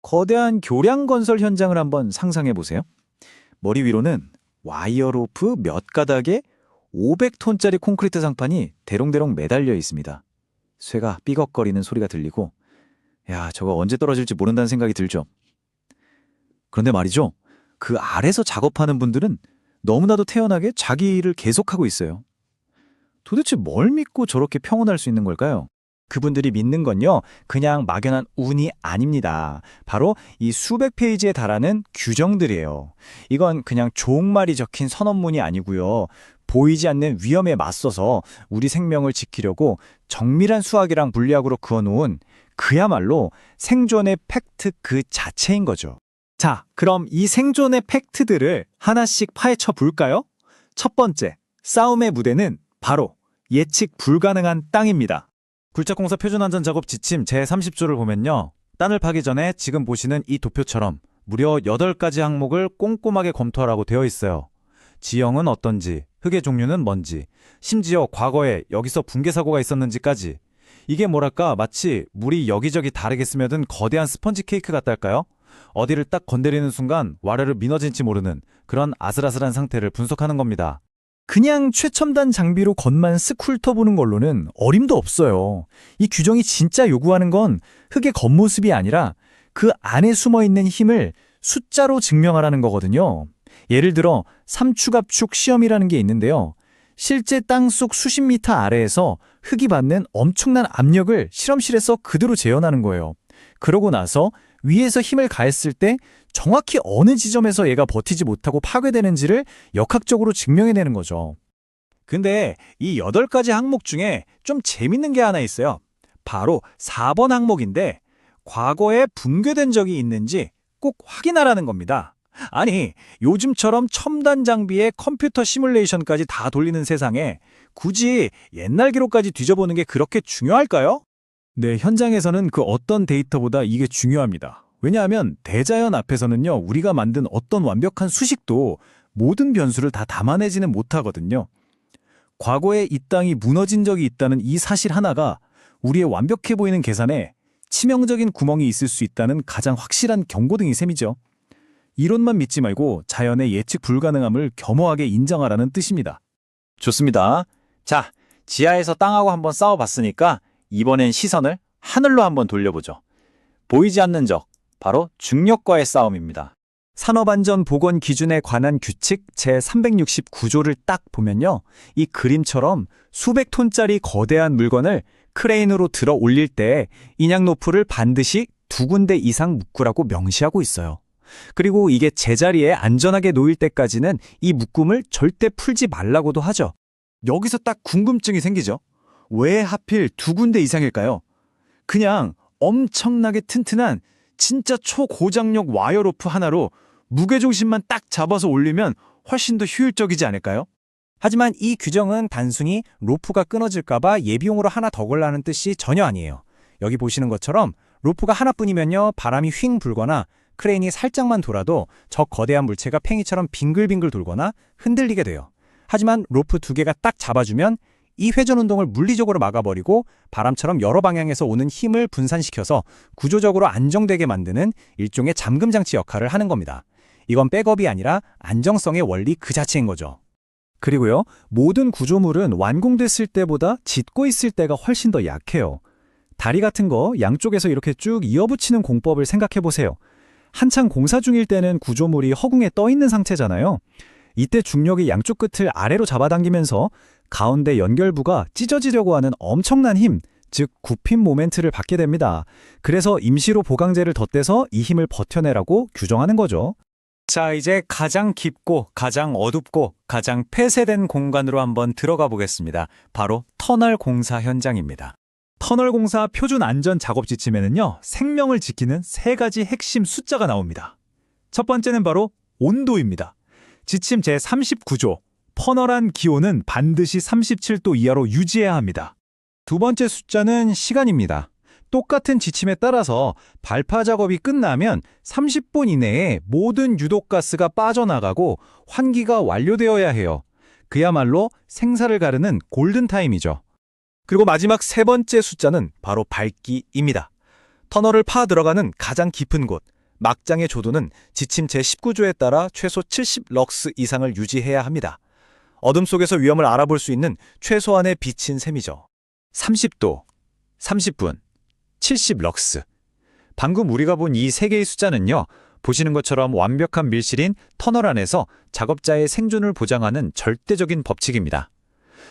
거대한 교량 건설 현장을 한번 상상해 보세요. 머리 위로는 와이어 로프 몇 가닥에 500톤짜리 콘크리트 상판이 대롱대롱 매달려 있습니다. 쇠가 삐걱거리는 소리가 들리고, 야, 저거 언제 떨어질지 모른다는 생각이 들죠. 그런데 말이죠. 그 아래서 작업하는 분들은 너무나도 태연하게 자기 일을 계속하고 있어요. 도대체 뭘 믿고 저렇게 평온할 수 있는 걸까요? 그분들이 믿는 건요, 그냥 막연한 운이 아닙니다. 바로 이 수백 페이지에 달하는 규정들이에요. 이건 그냥 종말이 적힌 선언문이 아니고요. 보이지 않는 위험에 맞서서 우리 생명을 지키려고 정밀한 수학이랑 물리학으로 그어놓은 그야말로 생존의 팩트 그 자체인 거죠. 자, 그럼 이 생존의 팩트들을 하나씩 파헤쳐 볼까요? 첫 번째, 싸움의 무대는 바로 예측 불가능한 땅입니다. 굴착공사 표준안전 작업 지침 제30조를 보면요. 땅을 파기 전에 지금 보시는 이 도표처럼 무려 8가지 항목을 꼼꼼하게 검토하라고 되어 있어요. 지형은 어떤지, 흙의 종류는 뭔지, 심지어 과거에 여기서 붕괴 사고가 있었는지까지. 이게 뭐랄까 마치 물이 여기저기 다르게 스며든 거대한 스펀지 케이크 같달까요? 어디를 딱 건드리는 순간 와르르 미너질지 모르는 그런 아슬아슬한 상태를 분석하는 겁니다. 그냥 최첨단 장비로 겉만 쓱 훑어보는 걸로는 어림도 없어요. 이 규정이 진짜 요구하는 건 흙의 겉모습이 아니라 그 안에 숨어있는 힘을 숫자로 증명하라는 거거든요. 예를 들어 삼축압축 시험이라는 게 있는데요. 실제 땅속 수십 미터 아래에서 흙이 받는 엄청난 압력을 실험실에서 그대로 재현하는 거예요. 그러고 나서 위에서 힘을 가했을 때 정확히 어느 지점에서 얘가 버티지 못하고 파괴되는지를 역학적으로 증명해내는 거죠. 근데 이 8가지 항목 중에 좀 재밌는 게 하나 있어요. 바로 4번 항목인데 과거에 붕괴된 적이 있는지 꼭 확인하라는 겁니다. 아니, 요즘처럼 첨단 장비에 컴퓨터 시뮬레이션까지 다 돌리는 세상에 굳이 옛날 기록까지 뒤져보는 게 그렇게 중요할까요? 네, 현장에서는 그 어떤 데이터보다 이게 중요합니다. 왜냐하면 대자연 앞에서는요, 우리가 만든 어떤 완벽한 수식도 모든 변수를 다 담아내지는 못하거든요. 과거에 이 땅이 무너진 적이 있다는 이 사실 하나가 우리의 완벽해 보이는 계산에 치명적인 구멍이 있을 수 있다는 가장 확실한 경고등인 셈이죠. 이론만 믿지 말고 자연의 예측 불가능함을 겸허하게 인정하라는 뜻입니다. 좋습니다. 자, 지하에서 땅하고 한번 싸워봤으니까 이번엔 시선을 하늘로 한번 돌려보죠. 보이지 않는 적, 바로 중력과의 싸움입니다. 산업안전보건 기준에 관한 규칙 제369조를 딱 보면요. 이 그림처럼 수백 톤짜리 거대한 물건을 크레인으로 들어 올릴 때 인양 노프를 반드시 2군데 이상 묶으라고 명시하고 있어요. 그리고 이게 제자리에 안전하게 놓일 때까지는 이 묶음을 절대 풀지 말라고도 하죠. 여기서 딱 궁금증이 생기죠. 왜 하필 2군데 이상일까요? 그냥 엄청나게 튼튼한 진짜 초고장력 와이어 로프 하나로 무게중심만 딱 잡아서 올리면 훨씬 더 효율적이지 않을까요? 하지만 이 규정은 단순히 로프가 끊어질까봐 예비용으로 하나 더 걸라는 뜻이 전혀 아니에요. 여기 보시는 것처럼 로프가 하나뿐이면요, 바람이 휙 불거나 크레인이 살짝만 돌아도 저 거대한 물체가 팽이처럼 빙글빙글 돌거나 흔들리게 돼요. 하지만 로프 2개가 딱 잡아주면 이 회전 운동을 물리적으로 막아버리고 바람처럼 여러 방향에서 오는 힘을 분산시켜서 구조적으로 안정되게 만드는 일종의 잠금 장치 역할을 하는 겁니다. 이건 백업이 아니라 안정성의 원리 그 자체인 거죠. 그리고요, 모든 구조물은 완공됐을 때보다 짓고 있을 때가 훨씬 더 약해요. 다리 같은 거 양쪽에서 이렇게 쭉 이어붙이는 공법을 생각해 보세요. 한창 공사 중일 때는 구조물이 허공에 떠 있는 상태잖아요. 이때 중력이 양쪽 끝을 아래로 잡아당기면서 가운데 연결부가 찢어지려고 하는 엄청난 힘, 즉 굽힘 모멘트를 받게 됩니다. 그래서 임시로 보강제를 덧대서 이 힘을 버텨내라고 규정하는 거죠. 자, 이제 가장 깊고 가장 어둡고 가장 폐쇄된 공간으로 한번 들어가 보겠습니다. 바로 터널 공사 현장입니다. 터널 공사 표준 안전 작업 지침에는요, 생명을 지키는 3가지 핵심 숫자가 나옵니다. 첫 번째는 바로 온도입니다. 지침 제39조, 퍼널한 기온은 반드시 37도 이하로 유지해야 합니다. 두 번째 숫자는 시간입니다. 똑같은 지침에 따라서 발파 작업이 끝나면 30분 이내에 모든 유독가스가 빠져나가고 환기가 완료되어야 해요. 그야말로 생사를 가르는 골든타임이죠. 그리고 마지막 3번째 숫자는 바로 밝기입니다. 터널을 파 들어가는 가장 깊은 곳, 막장의 조도는 지침 제19조에 따라 최소 70럭스 이상을 유지해야 합니다. 어둠 속에서 위험을 알아볼 수 있는 최소한의 빛인 셈이죠. 30도, 30분, 70럭스. 방금 우리가 본 이 세 개의 숫자는요, 보시는 것처럼 완벽한 밀실인 터널 안에서 작업자의 생존을 보장하는 절대적인 법칙입니다.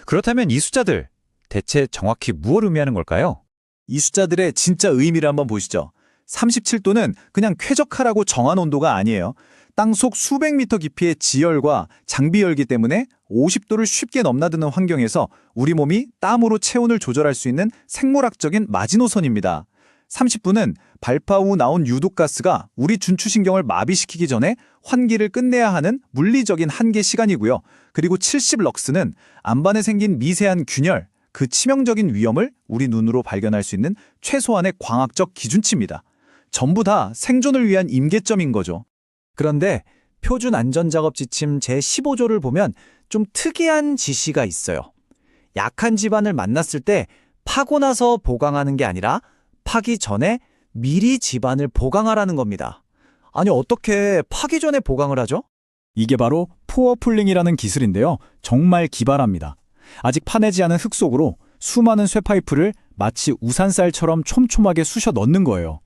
그렇다면 이 숫자들, 대체 정확히 무엇을 의미하는 걸까요? 이 숫자들의 진짜 의미를 한번 보시죠. 37도는 그냥 쾌적하라고 정한 온도가 아니에요. 땅속 수백 미터 깊이의 지열과 장비 열기 때문에 50도를 쉽게 넘나드는 환경에서 우리 몸이 땀으로 체온을 조절할 수 있는 생물학적인 마지노선입니다. 30분은 발파 후 나온 유독가스가 우리 중추신경을 마비시키기 전에 환기를 끝내야 하는 물리적인 한계 시간이고요. 그리고 70럭스는 안반에 생긴 미세한 균열, 그 치명적인 위험을 우리 눈으로 발견할 수 있는 최소한의 광학적 기준치입니다. 전부 다 생존을 위한 임계점인 거죠. 그런데 표준 안전작업 지침 제15조를 보면 좀 특이한 지시가 있어요. 약한 집안을 만났을 때 파고 나서 보강하는 게 아니라 파기 전에 미리 집안을 보강하라는 겁니다. 아니, 어떻게 파기 전에 보강을 하죠? 이게 바로 포어풀링이라는 기술인데요. 정말 기발합니다. 아직 파내지 않은 흙 속으로 수많은 쇠파이프를 마치 우산쌀처럼 촘촘하게 쑤셔 넣는 거예요.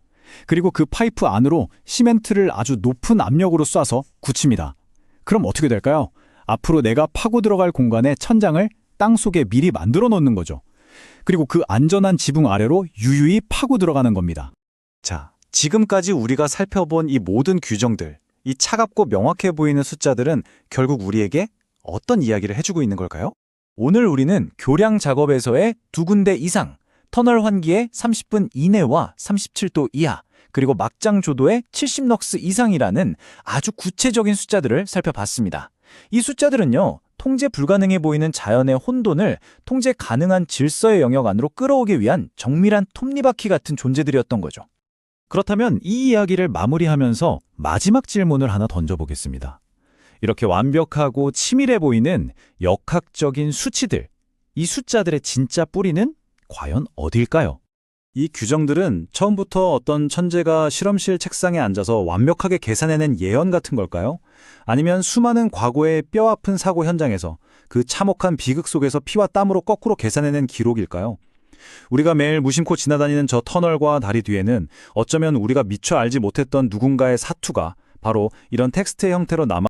그리고 그 파이프 안으로 시멘트를 아주 높은 압력으로 쏴서 굳힙니다. 그럼 어떻게 될까요? 앞으로 내가 파고 들어갈 공간에 천장을 땅 속에 미리 만들어 놓는 거죠. 그리고 그 안전한 지붕 아래로 유유히 파고 들어가는 겁니다. 자, 지금까지 우리가 살펴본 이 모든 규정들, 이 차갑고 명확해 보이는 숫자들은 결국 우리에게 어떤 이야기를 해주고 있는 걸까요? 오늘 우리는 교량 작업에서의 2군데 이상, 터널 환기의 30분 이내와 37도 이하, 그리고 막장 조도의 70럭스 이상이라는 아주 구체적인 숫자들을 살펴봤습니다. 이 숫자들은요, 통제 불가능해 보이는 자연의 혼돈을 통제 가능한 질서의 영역 안으로 끌어오기 위한 정밀한 톱니바퀴 같은 존재들이었던 거죠. 그렇다면 이 이야기를 마무리하면서 마지막 질문을 하나 던져보겠습니다. 이렇게 완벽하고 치밀해 보이는 역학적인 수치들, 이 숫자들의 진짜 뿌리는 과연 어딜까요? 이 규정들은 처음부터 어떤 천재가 실험실 책상에 앉아서 완벽하게 계산해낸 예언 같은 걸까요? 아니면 수많은 과거의 뼈아픈 사고 현장에서 그 참혹한 비극 속에서 피와 땀으로 거꾸로 계산해낸 기록일까요? 우리가 매일 무심코 지나다니는 저 터널과 다리 뒤에는 어쩌면 우리가 미처 알지 못했던 누군가의 사투가 바로 이런 텍스트의 형태로 남아